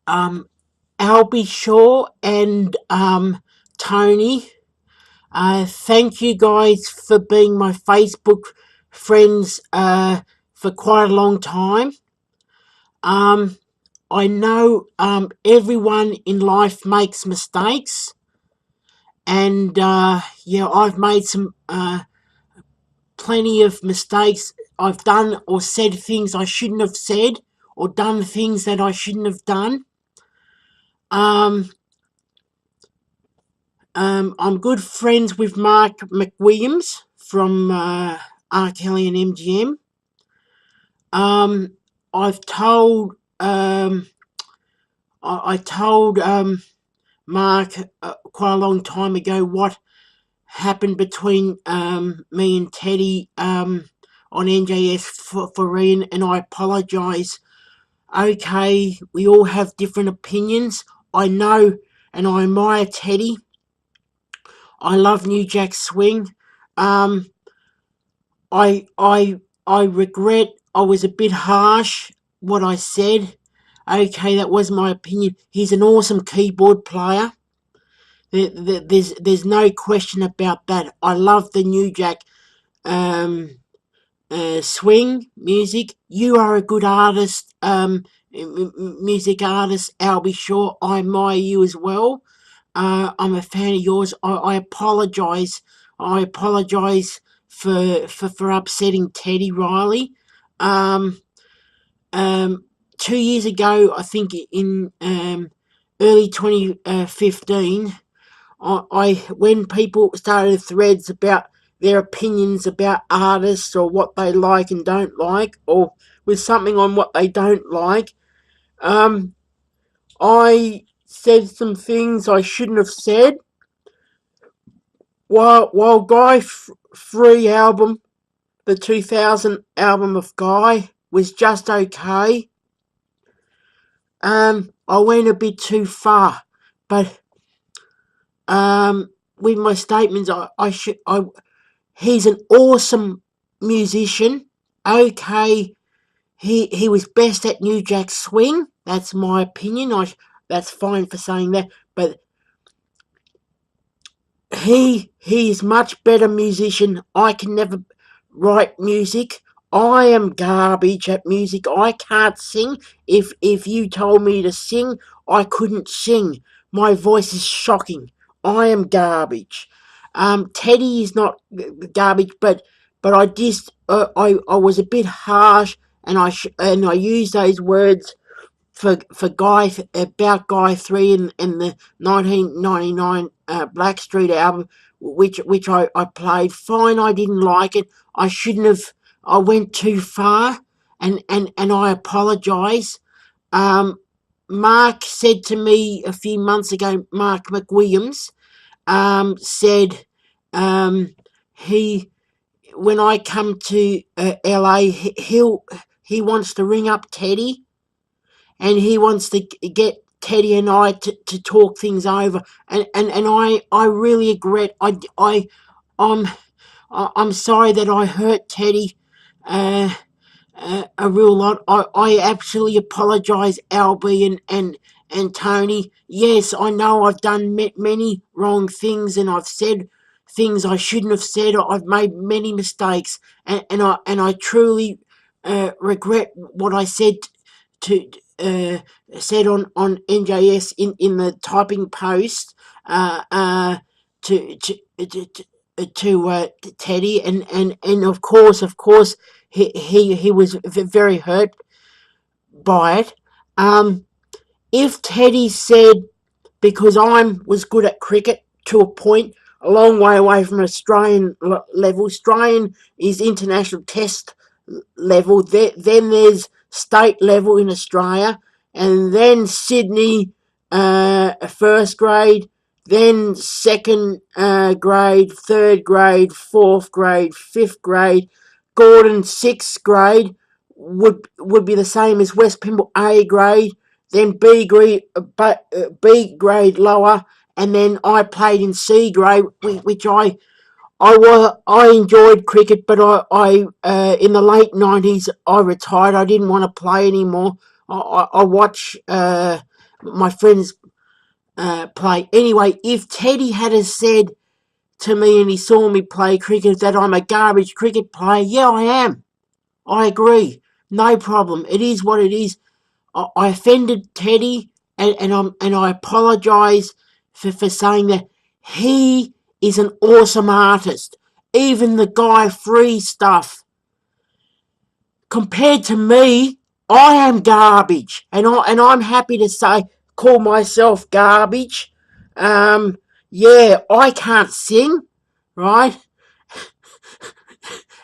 um, B Sure and Toni. Thank you guys for being my Facebook friends for quite a long time. Um, I know everyone in life makes mistakes, and yeah, I've made some plenty of mistakes. I've done or said things I shouldn't have said, or done things that I shouldn't have done. Um, I'm good friends with Mark McWilliams from R. Kelly and MGM. I've told I told Mark quite a long time ago what happened between me and Teddy on NJS for Ian, and I apologise. Okay, we all have different opinions. I know, and I admire Teddy. I love New Jack Swing. Um, I I I regret I was a bit harsh what I said. Okay, that was my opinion. He's an awesome keyboard player. There's no question about that. I love the New Jack um, swing music. You are a good artist, music artist, Albie Shaw. I admire you as well. I'm a fan of yours. I apologise. I apologise for upsetting Teddy Riley. Um, um, 2 years ago, I think in early 2015, I when people started threads about their opinions about artists or what they like and don't like, or with something on what they don't like, um, I said some things I shouldn't have said. While Free album, the 2000 album of Guy, was just okay, I went a bit too far. But with my statements, he's an awesome musician. Okay, he was best at New Jack Swing. That's my opinion. That's fine for saying that, but he's much better musician. I can never write music. I am garbage at music. I can't sing. If you told me to sing, I couldn't sing. My voice is shocking. I am garbage. Teddy is not garbage, but I just I was a bit harsh, and I used those words for Guy, about Guy 3 and the 1999 Blackstreet album, which I played. Fine, I didn't like it. I shouldn't have. I went too far, and I apologise. Um, Mark said to me a few months ago, Mark McWilliams said he when I come to LA, he wants to ring up Teddy, and he wants to get Teddy and I to talk things over, and I really regret. I'm I'm sorry that I hurt Teddy uh, a real lot. I absolutely apologise, Albie and Toni. Yes, I know I've done many wrong things, and I've said things I shouldn't have said. I've made many mistakes, and I truly regret what I to uh, said on NJS in the typing post uh, uh, to Teddy, and of course he was very hurt by it. Um, if Teddy said, because I was good at cricket to a point, a long way away from Australian level. Australian is international test level. Then there's state level in Australia, and then Sydney first grade, then second grade, third grade, fourth grade, fifth grade. Gordon sixth grade would be the same as West Pymble A grade, then B grade lower, and then I played in C grade, which I enjoyed cricket, but I in the late 90s I retired. I didn't want to play anymore. I watch my friends play. Anyway, if Teddy had said to me and he saw me play cricket that I'm a garbage cricket player, yeah, I am. I agree. No problem. It is what it is. I offended Teddy, and I apologise for saying that. He is an awesome artist. Even the Guy Free stuff. Compared to me, I am garbage, and I'm happy to call myself garbage. Yeah, I can't sing, right?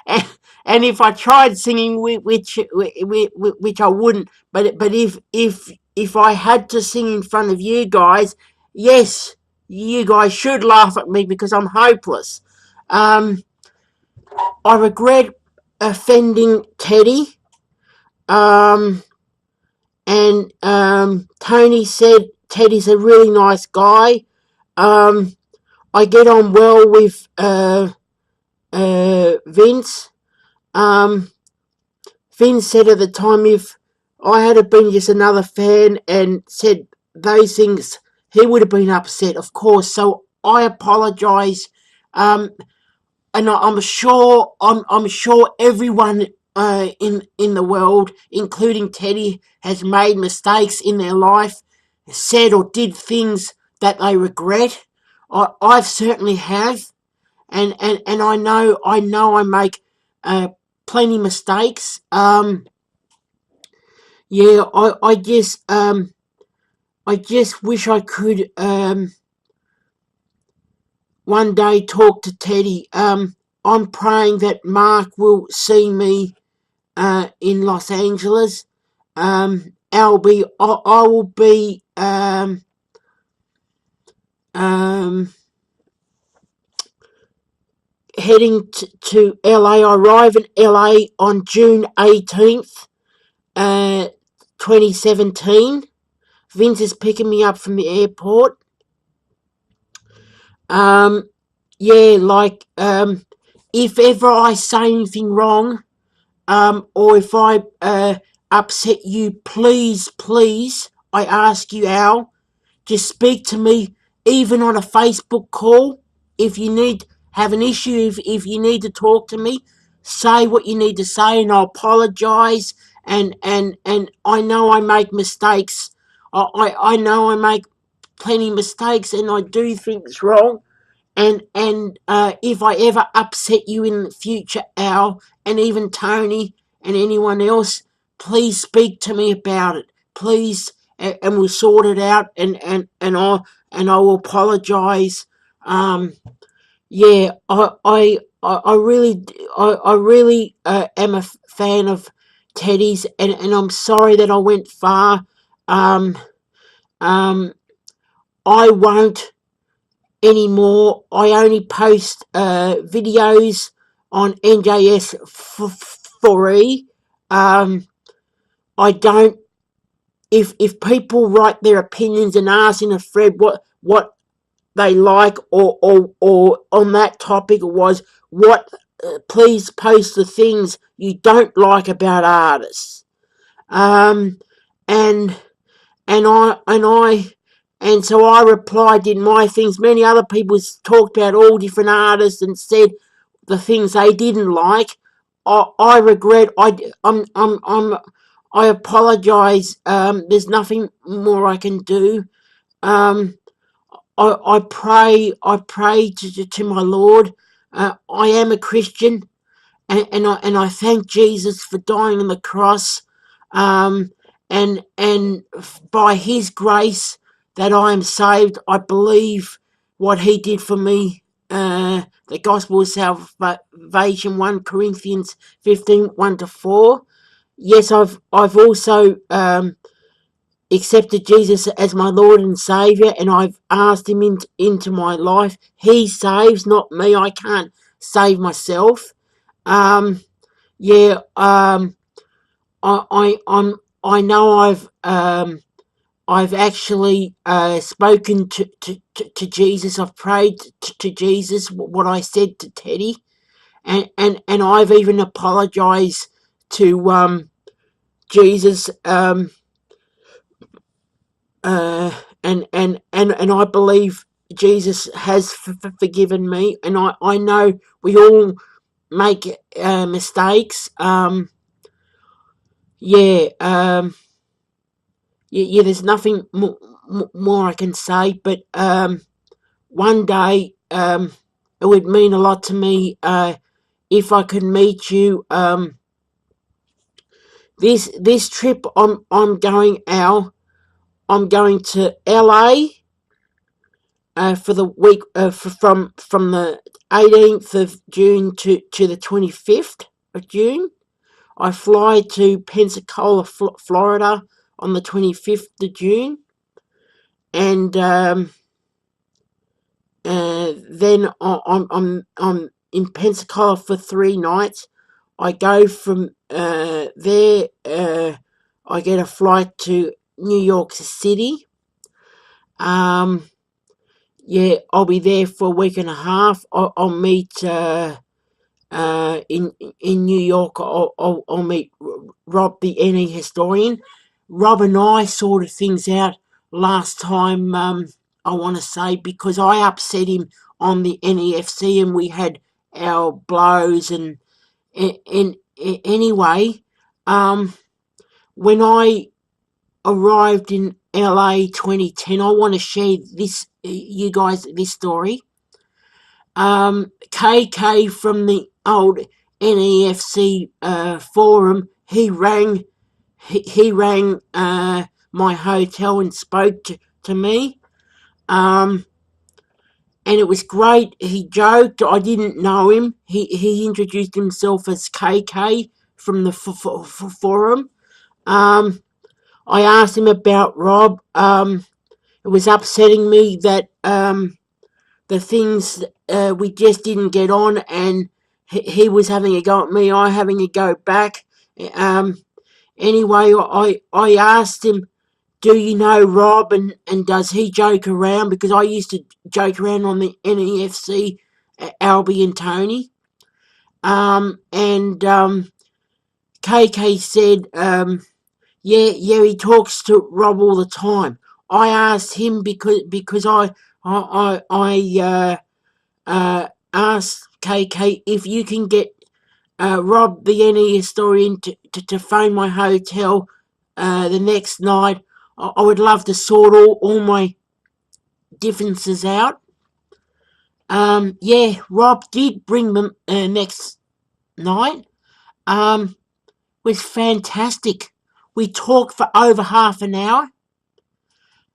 And, and if I tried singing, which I wouldn't, but if I had to sing in front of you guys, yes, you guys should laugh at me because I'm hopeless. I regret offending Teddy. And Tony said Teddy's a really nice guy. I get on well with Vince. Vince said at the time if I had been just another fan and said those things, he would have been upset, of course. So I apologise. And I'm sure everyone in the world, including Teddy, has made mistakes in their life, said or did things that they regret. I certainly have, and I know I make plenty mistakes. Yeah, I just wish I could one day talk to Teddy. I'm praying that Mark will see me in Los Angeles. I will be heading to LA. I arrive in LA on June 18th, 2017. Vince is picking me up from the airport. Yeah, like, if ever I say anything wrong, or if I upset you, please, I ask you, Al, just speak to me, even on a Facebook call. If you have an issue, if you need to talk to me, say what you need to say, and I'll apologise. And I know I make mistakes. I know I make plenty of mistakes, and I do things wrong. And if I ever upset you in the future, Al, and even Tony and anyone else, please speak to me about it, please, and we'll sort it out. And I will apologise. Yeah, I really am a fan of Teddy's, and I'm sorry that I went far. Um, um, I won't anymore. I only post videos on NJS free. I don't. If people write their opinions and ask in a thread what they like, or on that topic was what, please post the things you don't like about artists. Um, and and so I replied in my things. Many other people talked about all different artists and said the things they didn't like. I regret. I apologise. There's nothing more I can do. I pray. I pray to my Lord. I am a Christian, and I thank Jesus for dying on the cross, and by His grace that I am saved. I believe what He did for me. The Gospel of Salvation, 1 Corinthians 15, 1-4. Yes, I've also accepted Jesus as my Lord and Saviour, and I've asked Him into my life. He saves, not me. I can't save myself. Yeah, I know I've actually spoken to Jesus. I've prayed to Jesus what I said to Teddy, and I've even apologised to Jesus and I believe Jesus has forgiven me, and I know we all make mistakes. Yeah, yeah, there's nothing more I can say, but one day it would mean a lot to me if I could meet you. This trip I'm going out. I'm going to LA for the week from the 18th of June to the 25th of June. I fly to Pensacola, Florida on the 25th of June, and then I'm in Pensacola for 3 nights. I go from there. I get a flight to New York City. Yeah, I'll be there for a week and a half. I'll meet in New York. I'll meet Rob, the NE historian. Rob and I sorted things out last time. I want to say, because I upset him on the NEFC and we had our blows and anyway, when I arrived in LA 2010, I want to share this you guys this story. KK from the old NEFC forum, he rang my hotel and spoke to me. And it was great. He joked. I didn't know him. He introduced himself as KK from the forum. I asked him about Rob. It was upsetting me that the things we just didn't get on, and he was having a go at me, I having a go back. Anyway, I asked him, do you know Rob, and does he joke around? Because I used to joke around on the NEFC, Albie and Tony. And KK said, yeah, he talks to Rob all the time. I asked him because I asked KK if you can get Rob, the NE historian, to phone my hotel the next night. I would love to sort all my differences out. Yeah, Rob did bring them next night. Was fantastic. We talked for over half an hour.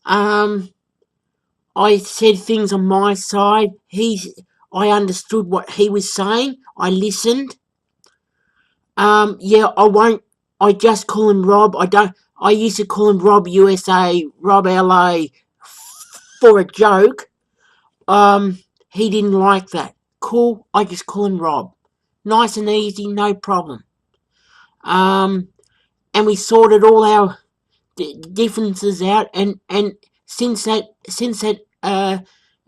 I said things on my side. I understood what he was saying. I listened. Yeah, I just call him Rob. I used to call him Rob USA, Rob LA for a joke. He didn't like that. Cool, I just call him Rob. Nice and easy, no problem. And we sorted all our differences out, and since that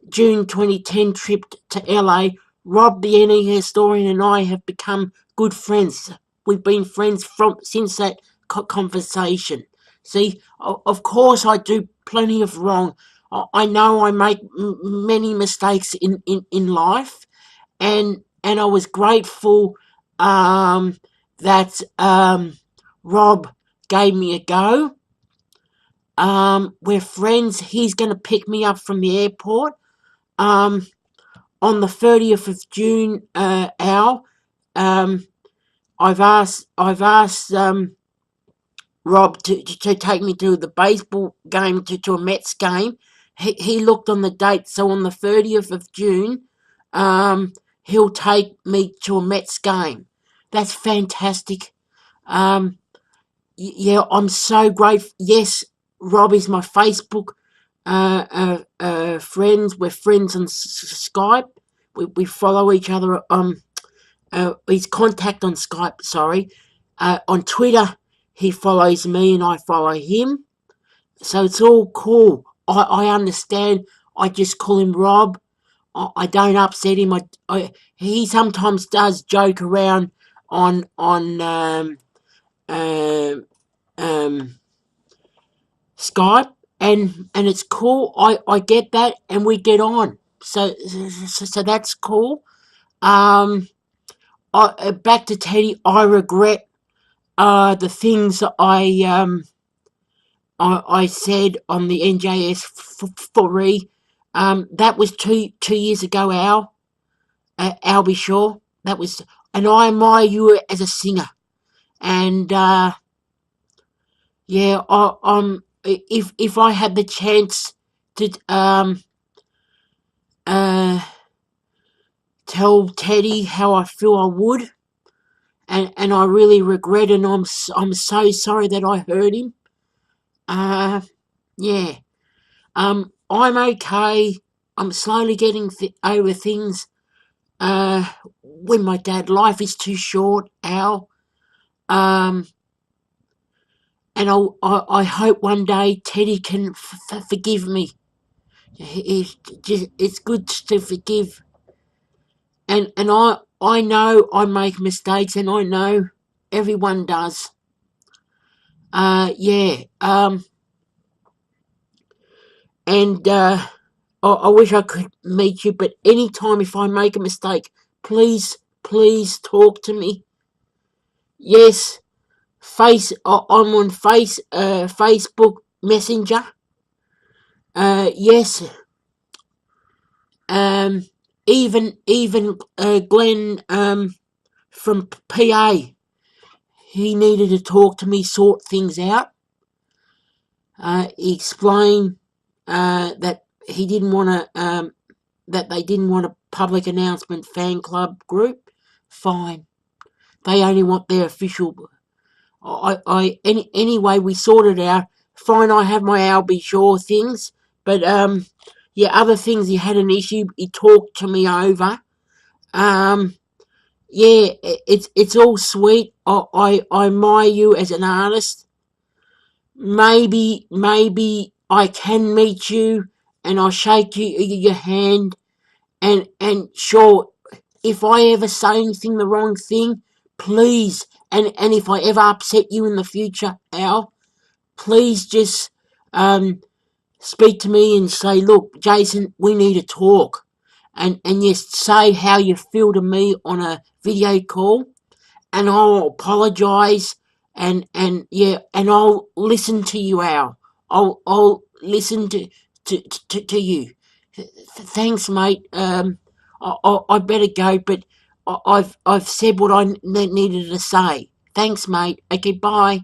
June 2010 trip to LA, Rob, the NE historian, and I have become good friends. We've been friends since that conversation. See, of course I do plenty of wrong. I know I make many mistakes in life, and I was grateful that Rob gave me a go. We're friends. He's going to pick me up from the airport on the 30th of June. I've asked Rob to take me to the baseball game, to a Mets game. He looked on the date, so on the 30th of June, he'll take me to a Mets game. That's fantastic. Yeah, I'm so grateful. Yes, Rob is my Facebook friends. We're friends on Skype. We follow each other. His contact on Skype. Sorry, on Twitter he follows me and I follow him. So it's all cool. I understand. I just call him Rob. I don't upset him. He sometimes does joke around on um, Skype, and it's cool. I get that, and we get on. So that's cool. Um, back to Teddy. I regret the things that I said on the NJS three. That was two years ago, Al. Al, be sure that was, and I admire you as a singer. And yeah, if I had the chance to uh tell Teddy how I feel, I would. And I really regret, and I'm so sorry that I hurt him. Uh, yeah. I'm okay. I'm slowly getting over things. When my dad, life is too short, Al. Um, and I hope one day Teddy can forgive me. It's good to forgive, and I know I make mistakes, and I know everyone does. Yeah. And I wish I could meet you, but anytime if I make a mistake, please talk to me. Yes, I'm on Facebook Messenger. Yes. Um, even Glenn from PA, he needed to talk to me, sort things out. He explained that he didn't want to that they didn't want a public announcement fan club group. Fine. They only want their official. Anyway, we sorted out. Fine, I have my Al B Sure things, but yeah, other things he had an issue. He talked to me over. Um, yeah, it's all sweet. I admire you as an artist. Maybe I can meet you, and I'll shake your hand, and sure, if I ever say anything the wrong thing, please, and if I ever upset you in the future, Al, please just speak to me and say, look, Jason, we need to talk, and just say how you feel to me on a video call, and I'll apologise, and yeah, and I'll listen to you, Al. I'll listen to you. Thanks, mate. I better go, but I've said what I needed to say. Thanks, mate. Okay, bye.